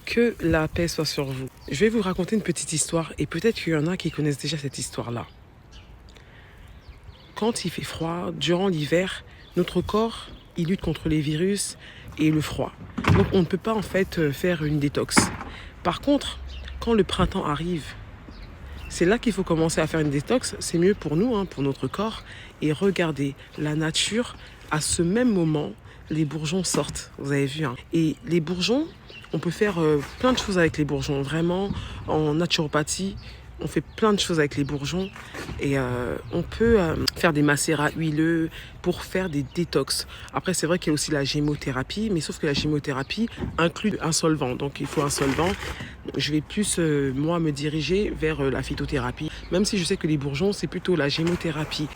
Que la paix soit sur vous. Je vais vous raconter une petite histoire et peut-être qu'il y en a qui connaissent déjà cette histoire-là. Quand il fait froid, durant l'hiver, notre corps, il lutte contre les virus et le froid. Donc on ne peut pas en fait faire une détox. Par contre, quand le printemps arrive, c'est là qu'il faut commencer à faire une détox. C'est mieux pour nous, pour notre corps. Et regardez, la nature, à ce même moment, les bourgeons sortent. Vous avez vu. Et les bourgeons, on peut faire plein de choses avec les bourgeons. Vraiment, en naturopathie, on fait plein de choses avec les bourgeons. Et on peut faire des macérats huileux pour faire des détox. Après, c'est vrai qu'il y a aussi la gémothérapie. Mais sauf que la gémothérapie inclut un solvant. Donc, il faut un solvant. Je vais plus, moi, me diriger vers la phytothérapie. Même si je sais que les bourgeons, c'est plutôt la gémothérapie.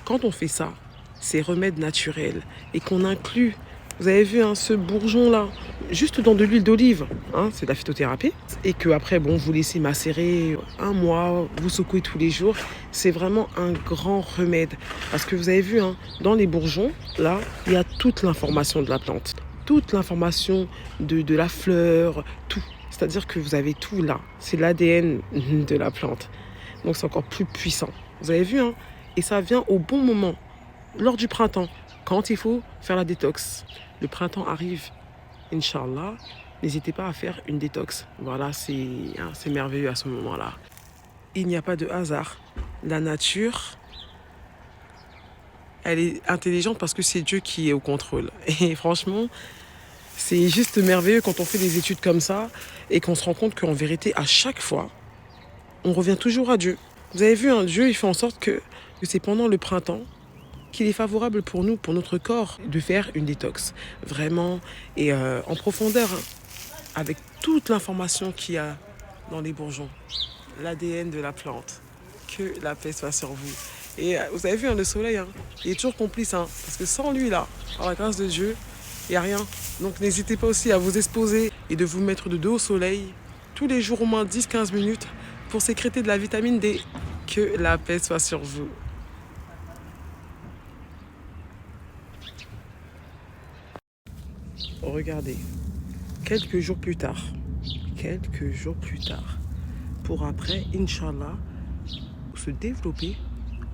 Quand on fait ça, c'est remède naturel. Et qu'on inclut, vous avez vu, ce bourgeon-là, juste dans de l'huile d'olive. C'est de la phytothérapie. Et que après, bon, vous laissez macérer 1 mois, vous secouez tous les jours. C'est vraiment un grand remède. Parce que vous avez vu, dans les bourgeons, là, il y a toute l'information de la plante. Toute l'information de la fleur, tout. C'est-à-dire que vous avez tout là. C'est l'ADN de la plante. Donc c'est encore plus puissant. Vous avez vu, Et ça vient au bon moment, lors du printemps, quand il faut faire la détox. Le printemps arrive, Inch'Allah. N'hésitez pas à faire une détox. Voilà, c'est merveilleux à ce moment-là. Il n'y a pas de hasard. La nature, elle est intelligente parce que c'est Dieu qui est au contrôle. Et franchement, c'est juste merveilleux quand on fait des études comme ça et qu'on se rend compte qu'en vérité, à chaque fois, on revient toujours à Dieu. Vous avez vu, Dieu, il fait en sorte que c'est pendant le printemps qu'il est favorable pour nous, pour notre corps, de faire une détox. Vraiment, et en profondeur, avec toute l'information qu'il y a dans les bourgeons, l'ADN de la plante. Que la paix soit sur vous. Et vous avez vu, le soleil, il est toujours complice, parce que sans lui, là, par la grâce de Dieu, il n'y a rien. Donc n'hésitez pas aussi à vous exposer et de vous mettre de dos au soleil, tous les jours au moins 10-15 minutes, pour sécréter de la vitamine D. Que la paix soit sur vous. Regardez, quelques jours plus tard, pour après, Inch'Allah, se développer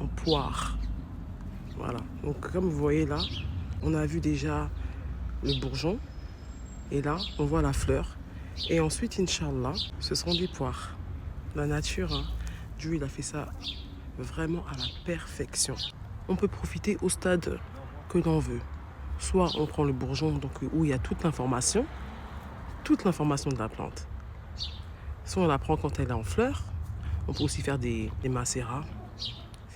en poire. Voilà, donc comme vous voyez là, on a vu déjà le bourgeon, et là, on voit la fleur. Et ensuite, Inch'Allah, ce seront des poires. La nature, Dieu, il a fait ça vraiment à la perfection. On peut profiter au stade que l'on veut. Soit on prend le bourgeon, donc où il y a toute l'information de la plante. Soit on la prend quand elle est en fleur. On peut aussi faire des macérats.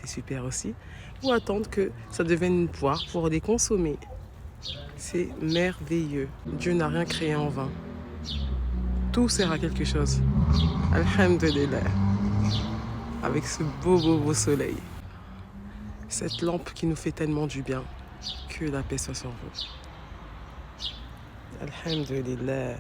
C'est super aussi. Ou attendre que ça devienne une poire pour les consommer. C'est merveilleux. Dieu n'a rien créé en vain. Tout sert à quelque chose. Alhamdulillah. Avec ce beau soleil. Cette lampe qui nous fait tellement du bien. Que la paix soit sur vous. Alhamdulillah.